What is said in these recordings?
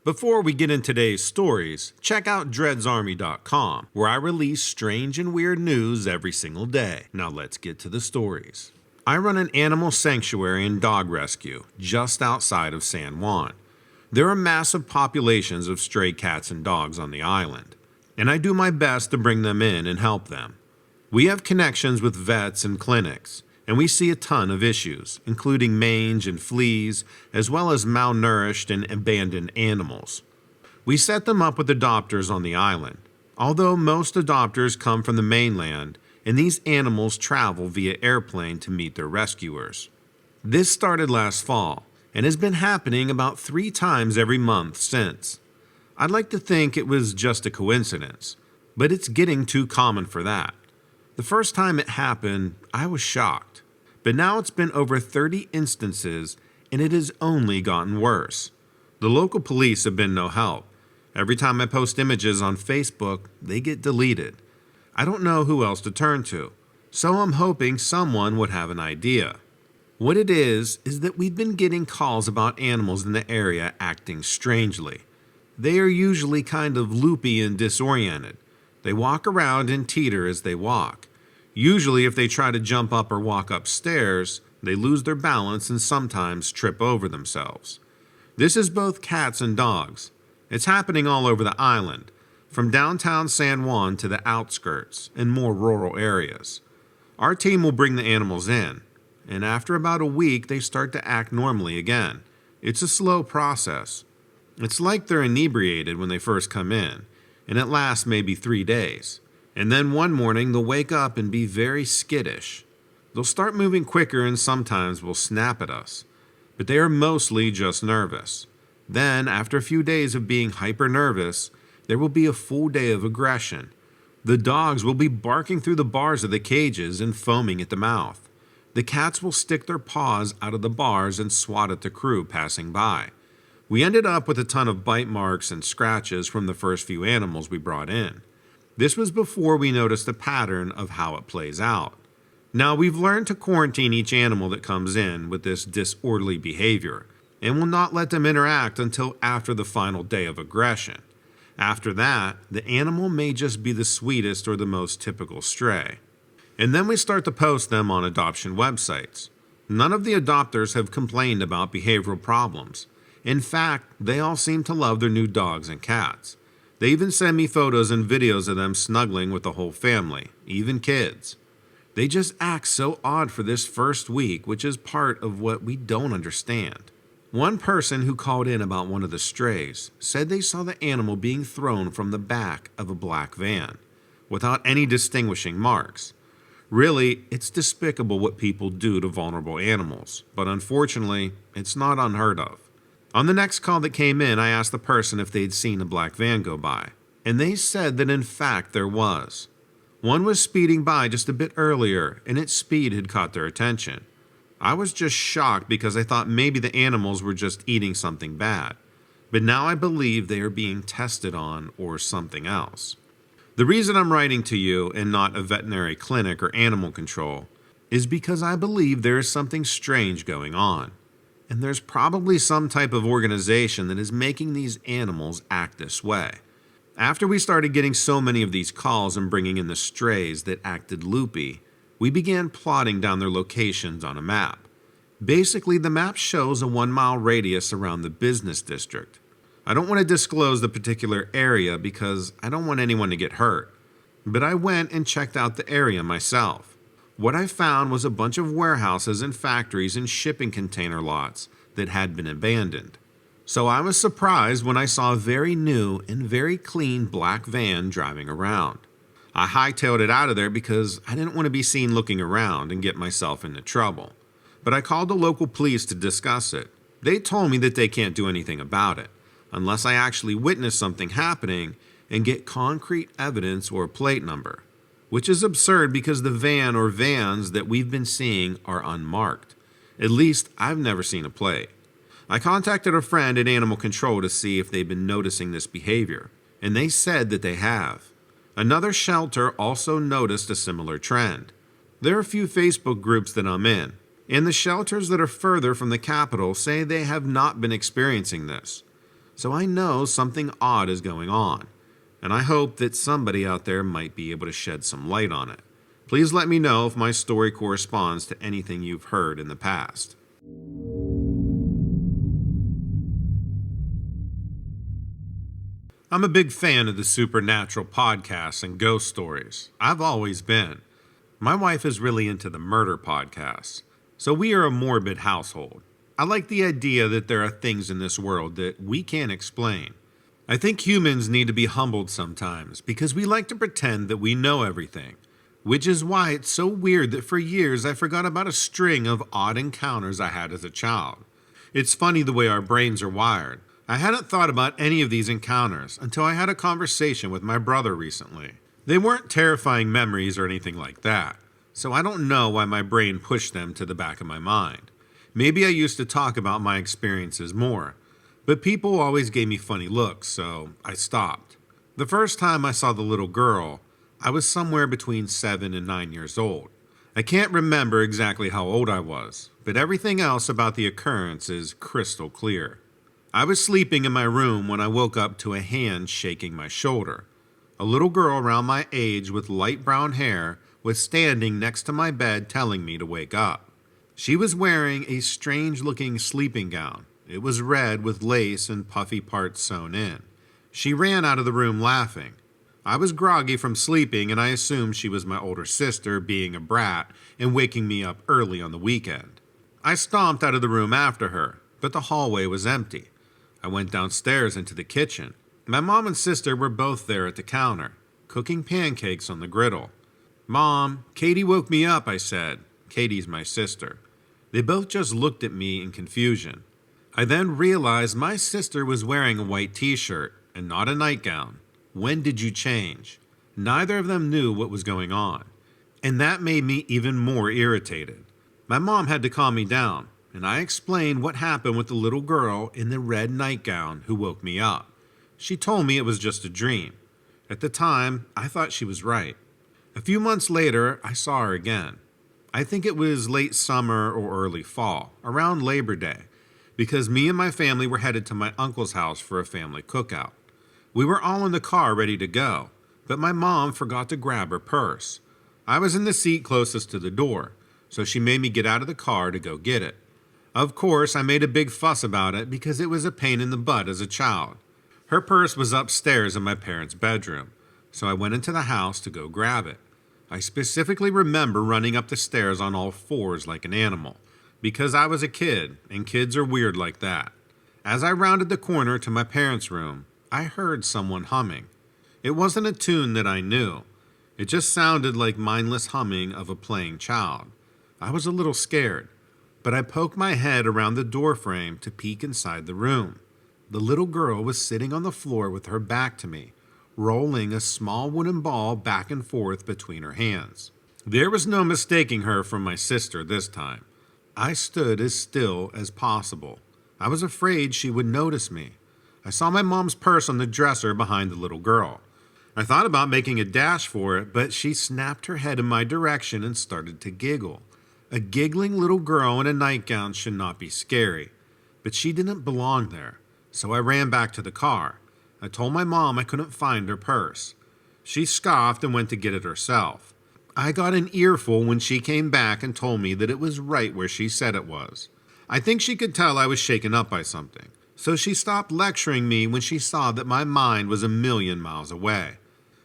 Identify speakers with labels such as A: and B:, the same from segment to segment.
A: Before we get into today's stories, check out dreadsarmy.com, where I release strange and weird news every single day. Now let's get to the stories. I run an animal sanctuary and dog rescue just outside of San Juan. There are massive populations of stray cats and dogs on the island, and I do my best to bring them in and help them. We have connections with vets and clinics, and we see a ton of issues, including mange and fleas, as well as malnourished and abandoned animals. We set them up with adopters on the island, although most adopters come from the mainland, and these animals travel via airplane to meet their rescuers. This started last fall, and has been happening about 3 times every month since. I'd like to think it was just a coincidence, but it's getting too common for that. The first time it happened, I was shocked. But now it's been over 30 instances, and it has only gotten worse. The local police have been no help. Every time I post images on Facebook, they get deleted. I don't know who else to turn to, so I'm hoping someone would have an idea. What it is that we've been getting calls about animals in the area acting strangely. They are usually kind of loopy and disoriented. They walk around and teeter as they walk. Usually if they try to jump up or walk upstairs, they lose their balance and sometimes trip over themselves. This is both cats and dogs. It's happening all over the island, from downtown San Juan to the outskirts and more rural areas. Our team will bring the animals in, and after about a week they start to act normally again. It's a slow process. It's like they're inebriated when they first come in, and it lasts maybe 3 days. And then one morning they'll wake up and be very skittish. They'll start moving quicker and sometimes will snap at us, but they are mostly just nervous. Then, after a few days of being hyper nervous, there will be a full day of aggression. The dogs will be barking through the bars of the cages and foaming at the mouth. The cats will stick their paws out of the bars and swat at the crew passing by. We ended up with a ton of bite marks and scratches from the first few animals we brought in. This was before we noticed the pattern of how it plays out. Now we've learned to quarantine each animal that comes in with this disorderly behavior, and will not let them interact until after the final day of aggression. After that, the animal may just be the sweetest or the most typical stray. And then we start to post them on adoption websites. None of the adopters have complained about behavioral problems. In fact, they all seem to love their new dogs and cats. They even send me photos and videos of them snuggling with the whole family, even kids. They just act so odd for this first week, which is part of what we don't understand. One person who called in about one of the strays said they saw the animal being thrown from the back of a black van, without any distinguishing marks. Really, it's despicable what people do to vulnerable animals, but unfortunately, it's not unheard of. On the next call that came in, I asked the person if they'd seen a black van go by, and they said that in fact there was. One was speeding by just a bit earlier, and its speed had caught their attention. I was just shocked because I thought maybe the animals were just eating something bad, but now I believe they are being tested on or something else. The reason I'm writing to you and not a veterinary clinic or animal control is because I believe there is something strange going on. And there's probably some type of organization that is making these animals act this way. After we started getting so many of these calls and bringing in the strays that acted loopy, we began plotting down their locations on a map. Basically, the map shows a 1-mile radius around the business district. I don't want to disclose the particular area because I don't want anyone to get hurt, but I went and checked out the area myself. What I found was a bunch of warehouses and factories and shipping container lots that had been abandoned. So I was surprised when I saw a very new and very clean black van driving around. I hightailed it out of there because I didn't want to be seen looking around and get myself into trouble. But I called the local police to discuss it. They told me that they can't do anything about it, unless I actually witness something happening and get concrete evidence or a plate number. Which is absurd because the van or vans that we've been seeing are unmarked. At least I've never seen a plate. I contacted a friend at Animal Control to see if they've been noticing this behavior, and they said that they have. Another shelter also noticed a similar trend. There are a few Facebook groups that I'm in, and the shelters that are further from the capital say they have not been experiencing this. So I know something odd is going on, and I hope that somebody out there might be able to shed some light on it. Please let me know if my story corresponds to anything you've heard in the past. I'm a big fan of the supernatural podcasts and ghost stories. I've always been. My wife is really into the murder podcasts, so we are a morbid household. I like the idea that there are things in this world that we can't explain. I think humans need to be humbled sometimes because we like to pretend that we know everything, which is why it's so weird that for years I forgot about a string of odd encounters I had as a child. It's funny the way our brains are wired. I hadn't thought about any of these encounters until I had a conversation with my brother recently. They weren't terrifying memories or anything like that, so I don't know why my brain pushed them to the back of my mind. Maybe I used to talk about my experiences more, but people always gave me funny looks, so I stopped. The first time I saw the little girl, I was somewhere between 7 and 9 years old. I can't remember exactly how old I was, but everything else about the occurrence is crystal clear. I was sleeping in my room when I woke up to a hand shaking my shoulder. A little girl around my age with light brown hair was standing next to my bed telling me to wake up. She was wearing a strange-looking sleeping gown. It was red with lace and puffy parts sewn in. She ran out of the room laughing. I was groggy from sleeping and I assumed she was my older sister being a brat and waking me up early on the weekend. I stomped out of the room after her, but the hallway was empty. I went downstairs into the kitchen. My mom and sister were both there at the counter, cooking pancakes on the griddle. "Mom, Katie woke me up," I said. Katie's my sister. They both just looked at me in confusion. I then realized my sister was wearing a white t-shirt and not a nightgown. When did you change? Neither of them knew what was going on, and that made me even more irritated. My mom had to calm me down, and I explained what happened with the little girl in the red nightgown who woke me up. She told me it was just a dream. At the time, I thought she was right. A few months later, I saw her again. I think it was late summer or early fall, around Labor Day, because me and my family were headed to my uncle's house for a family cookout. We were all in the car ready to go, but my mom forgot to grab her purse. I was in the seat closest to the door, so she made me get out of the car to go get it. Of course, I made a big fuss about it because it was a pain in the butt as a child. Her purse was upstairs in my parents' bedroom, so I went into the house to go grab it. I specifically remember running up the stairs on all fours like an animal, because I was a kid, and kids are weird like that. As I rounded the corner to my parents' room, I heard someone humming. It wasn't a tune that I knew. It just sounded like mindless humming of a playing child. I was a little scared, but I poked my head around the doorframe to peek inside the room. The little girl was sitting on the floor with her back to me, rolling a small wooden ball back and forth between her hands. There was no mistaking her for my sister this time. I stood as still as possible. I was afraid she would notice me. I saw my mom's purse on the dresser behind the little girl. I thought about making a dash for it, but she snapped her head in my direction and started to giggle. A giggling little girl in a nightgown should not be scary, but she didn't belong there, so I ran back to the car. I told my mom I couldn't find her purse. She scoffed and went to get it herself. I got an earful when she came back and told me that it was right where she said it was. I think she could tell I was shaken up by something, so she stopped lecturing me when she saw that my mind was a million miles away.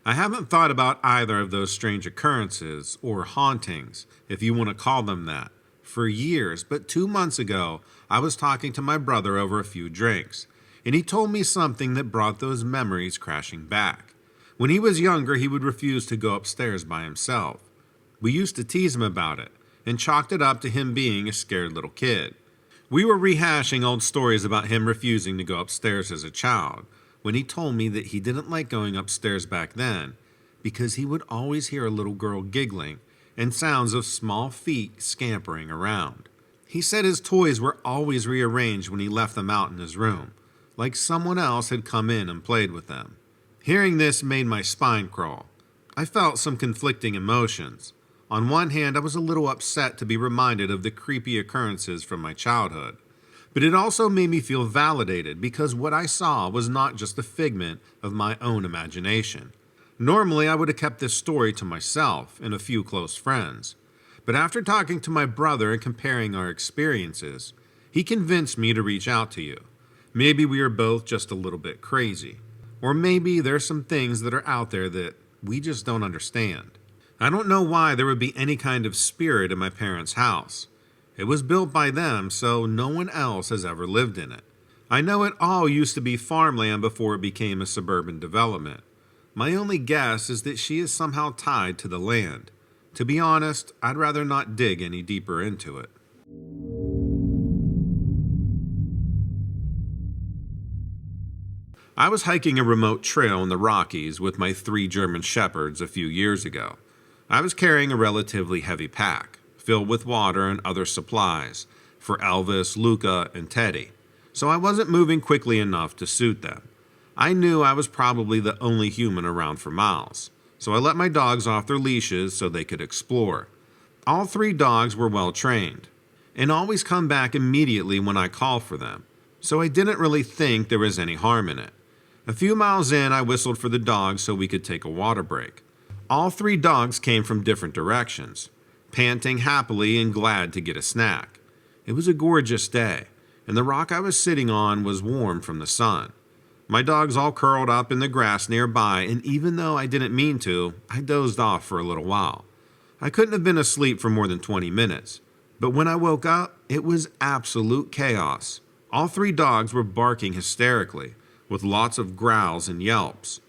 A: I haven't thought about either of those strange occurrences, or hauntings, if you want to call them that, for years, but 2 months ago, I was talking to my brother over a few drinks, and he told me something that brought those memories crashing back. When he was younger, he would refuse to go upstairs by himself. We used to tease him about it, and chalked it up to him being a scared little kid. We were rehashing old stories about him refusing to go upstairs as a child, when he told me that he didn't like going upstairs back then because he would always hear a little girl giggling and sounds of small feet scampering around. He said his toys were always rearranged when he left them out in his room, like someone else had come in and played with them. Hearing this made my spine crawl. I felt some conflicting emotions. On one hand, I was a little upset to be reminded of the creepy occurrences from my childhood, But it also made me feel validated because what I saw was not just a figment of my own imagination. Normally, I would have kept this story to myself and a few close friends. But after talking to my brother and comparing our experiences, he convinced me to reach out to you. Maybe we are both just a little bit crazy. Or maybe there's some things that are out there that we just don't understand. I don't know why there would be any kind of spirit in my parents' house. It was built by them, so no one else has ever lived in it. I know it all used to be farmland before it became a suburban development. My only guess is that she is somehow tied to the land. To be honest, I'd rather not dig any deeper into it. I was hiking a remote trail in the Rockies with my 3 German Shepherds a few years ago. I was carrying a relatively heavy pack, filled with water and other supplies, for Elvis, Luca, and Teddy, so I wasn't moving quickly enough to suit them. I knew I was probably the only human around for miles, so I let my dogs off their leashes so they could explore. All 3 dogs were well trained, and always come back immediately when I call for them, so I didn't really think there was any harm in it. A few miles in, I whistled for the dogs so we could take a water break. All 3 dogs came from different directions, panting happily and glad to get a snack. It was a gorgeous day, and the rock I was sitting on was warm from the sun. My dogs all curled up in the grass nearby, and even though I didn't mean to, I dozed off for a little while. I couldn't have been asleep for more than 20 minutes, but when I woke up, it was absolute chaos. All 3 dogs were barking hysterically, with lots of growls and yelps.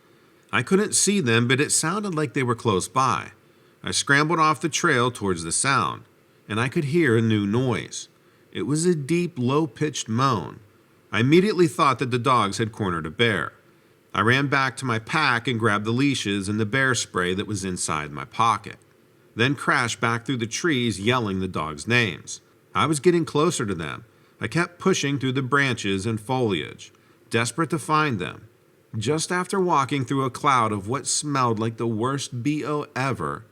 A: I couldn't see them, but it sounded like they were close by. I scrambled off the trail towards the sound, and I could hear a new noise. It was a deep, low-pitched moan. I immediately thought that the dogs had cornered a bear. I ran back to my pack and grabbed the leashes and the bear spray that was inside my pocket, then crashed back through the trees yelling the dogs' names. I was getting closer to them. I kept pushing through the branches and foliage, desperate to find them. Just after walking through a cloud of what smelled like the worst BO ever,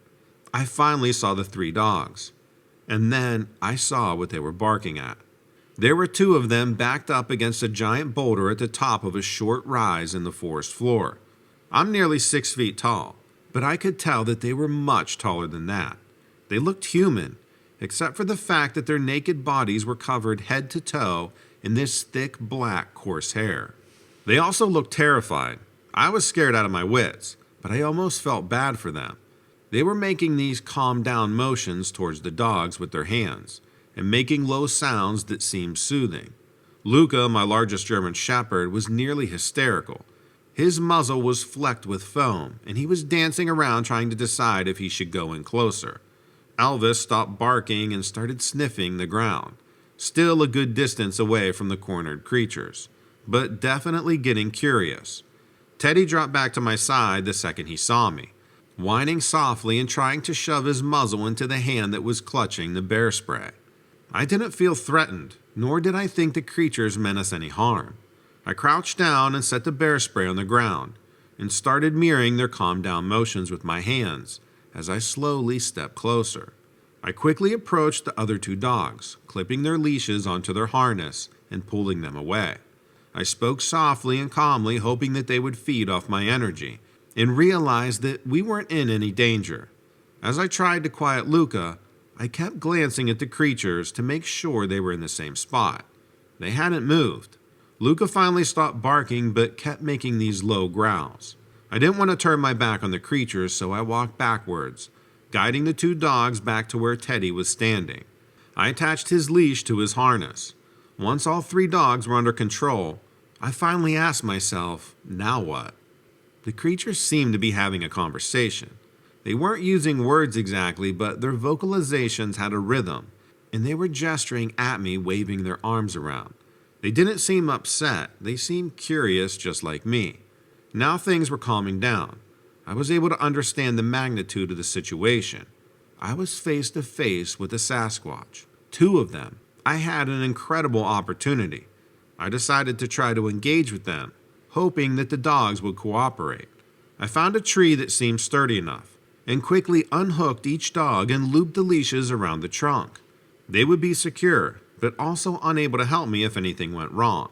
A: I finally saw the 3 dogs. And then I saw what they were barking at. There were 2 of them backed up against a giant boulder at the top of a short rise in the forest floor. I'm nearly 6 feet tall, but I could tell that they were much taller than that. They looked human, except for the fact that their naked bodies were covered head to toe in this thick black coarse hair. They also looked terrified. I was scared out of my wits, but I almost felt bad for them. They were making these calm down motions towards the dogs with their hands, and making low sounds that seemed soothing. Luca, my largest German Shepherd, was nearly hysterical. His muzzle was flecked with foam, and he was dancing around trying to decide if he should go in closer. Elvis stopped barking and started sniffing the ground, still a good distance away from the cornered creatures, but definitely getting curious. Teddy dropped back to my side the second he saw me, whining softly and trying to shove his muzzle into the hand that was clutching the bear spray. I didn't feel threatened, nor did I think the creatures meant us any harm. I crouched down and set the bear spray on the ground, and started mirroring their calm down motions with my hands as I slowly stepped closer. I quickly approached the other 2 dogs, clipping their leashes onto their harness and pulling them away. I spoke softly and calmly, hoping that they would feed off my energy, and realized that we weren't in any danger. As I tried to quiet Luca, I kept glancing at the creatures to make sure they were in the same spot. They hadn't moved. Luca finally stopped barking but kept making these low growls. I didn't want to turn my back on the creatures, so I walked backwards, guiding the 2 dogs back to where Teddy was standing. I attached his leash to his harness. Once all 3 dogs were under control, I finally asked myself, now what? The creatures seemed to be having a conversation. They weren't using words exactly, but their vocalizations had a rhythm, and they were gesturing at me, waving their arms around. They didn't seem upset. They seemed curious, just like me. Now things were calming down. I was able to understand the magnitude of the situation. I was face to face with a Sasquatch. 2 of them. I had an incredible opportunity. I decided to try to engage with them, hoping that the dogs would cooperate. I found a tree that seemed sturdy enough, and quickly unhooked each dog and looped the leashes around the trunk. They would be secure, but also unable to help me if anything went wrong.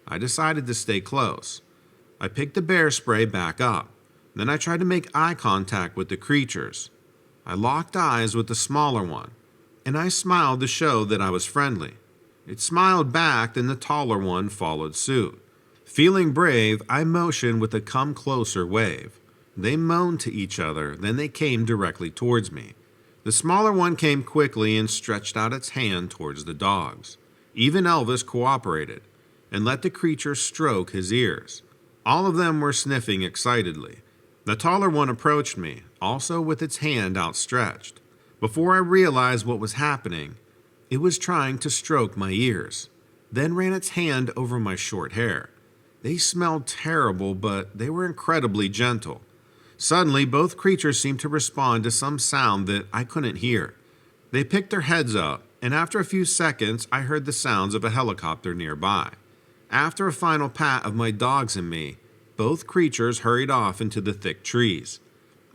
A: I decided to stay close. I picked the bear spray back up. Then I tried to make eye contact with the creatures. I locked eyes with the smaller one, and I smiled to show that I was friendly. It smiled back, and the taller one followed suit. Feeling brave, I motioned with a come closer wave. They moaned to each other, then they came directly towards me. The smaller one came quickly and stretched out its hand towards the dogs. Even Elvis cooperated and let the creature stroke his ears. All of them were sniffing excitedly. The taller one approached me, also with its hand outstretched. Before I realized what was happening, it was trying to stroke my ears, then ran its hand over my short hair. They smelled terrible, but they were incredibly gentle. Suddenly, both creatures seemed to respond to some sound that I couldn't hear. They picked their heads up, and after a few seconds, I heard the sounds of a helicopter nearby. After a final pat of my dogs and me, both creatures hurried off into the thick trees.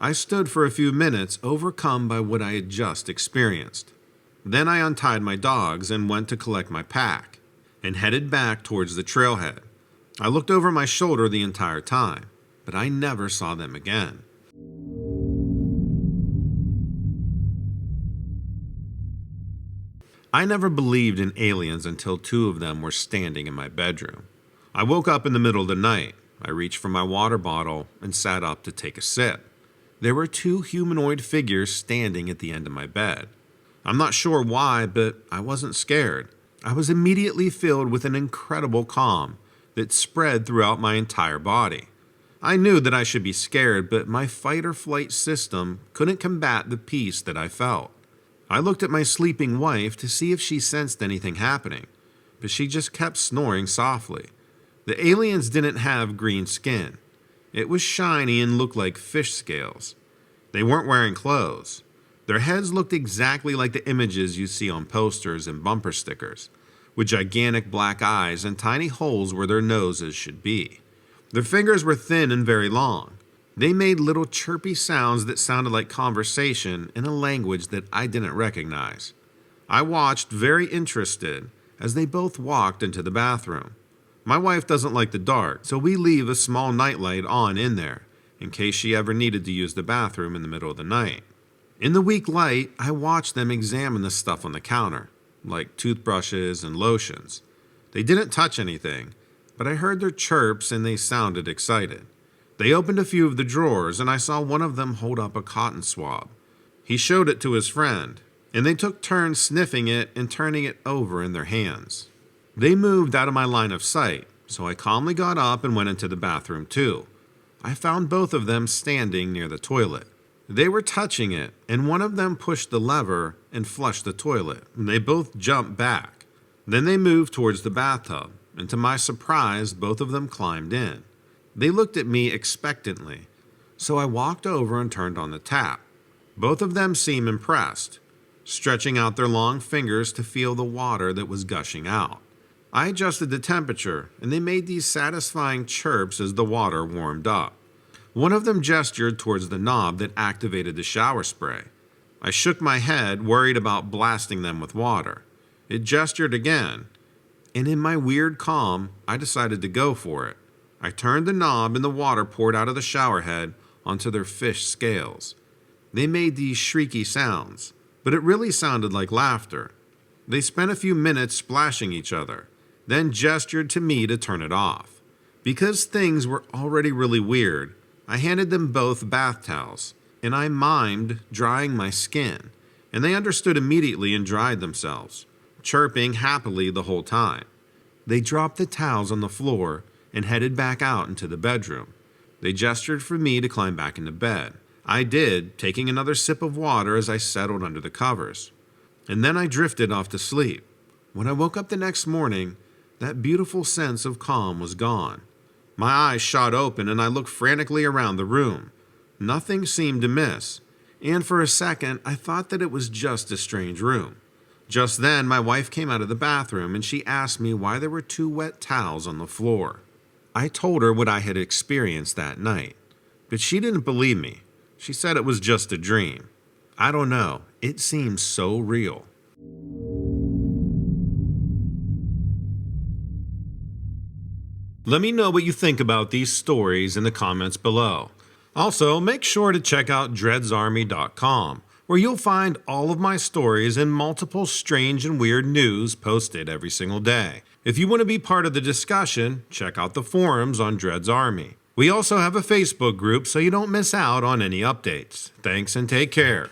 A: I stood for a few minutes, overcome by what I had just experienced. Then I untied my dogs and went to collect my pack, and headed back towards the trailhead. I looked over my shoulder the entire time, but I never saw them again. I never believed in aliens until two of them were standing in my bedroom. I woke up in the middle of the night. I reached for my water bottle and sat up to take a sip. There were two humanoid figures standing at the end of my bed. I'm not sure why, but I wasn't scared. I was immediately filled with an incredible calm that spread throughout my entire body. I knew that I should be scared, but my fight or flight system couldn't combat the peace that I felt. I looked at my sleeping wife to see if she sensed anything happening, but she just kept snoring softly. The aliens didn't have green skin. It was shiny and looked like fish scales. They weren't wearing clothes. Their heads looked exactly like the images you see on posters and bumper stickers, with gigantic black eyes and tiny holes where their noses should be. Their fingers were thin and very long. They made little chirpy sounds that sounded like conversation in a language that I didn't recognize. I watched, very interested, as they both walked into the bathroom. My wife doesn't like the dark, so we leave a small nightlight on in there, in case she ever needed to use the bathroom in the middle of the night. In the weak light, I watched them examine the stuff on the counter, like toothbrushes and lotions. They didn't touch anything, but I heard their chirps and they sounded excited. They opened a few of the drawers and I saw one of them hold up a cotton swab. He showed it to his friend, and they took turns sniffing it and turning it over in their hands. They moved out of my line of sight, so I calmly got up and went into the bathroom too. I found both of them standing near the toilet. They were touching it, and one of them pushed the lever and flushed the toilet. They both jumped back. Then they moved towards the bathtub, and to my surprise, both of them climbed in. They looked at me expectantly, so I walked over and turned on the tap. Both of them seemed impressed, stretching out their long fingers to feel the water that was gushing out. I adjusted the temperature, and they made these satisfying chirps as the water warmed up. One of them gestured towards the knob that activated the shower spray. I shook my head, worried about blasting them with water. It gestured again, and in my weird calm, I decided to go for it. I turned the knob and the water poured out of the shower head onto their fish scales. They made these shrieky sounds, but it really sounded like laughter. They spent a few minutes splashing each other, then gestured to me to turn it off. Because things were already really weird, I handed them both bath towels, and I mimed drying my skin, and they understood immediately and dried themselves, chirping happily the whole time. They dropped the towels on the floor and headed back out into the bedroom. They gestured for me to climb back into bed. I did, taking another sip of water as I settled under the covers. And then I drifted off to sleep. When I woke up the next morning, that beautiful sense of calm was gone. My eyes shot open and I looked frantically around the room. Nothing seemed amiss, and for a second I thought that it was just a strange room. Just then my wife came out of the bathroom and she asked me why there were two wet towels on the floor. I told her what I had experienced that night, but she didn't believe me. She said it was just a dream. I don't know, it seemed so real. Let me know what you think about these stories in the comments below. Also, make sure to check out dreadsarmy.com, where you'll find all of my stories and multiple strange and weird news posted every single day. If you want to be part of the discussion, check out the forums on Dread's Army. We also have a Facebook group so you don't miss out on any updates. Thanks and take care.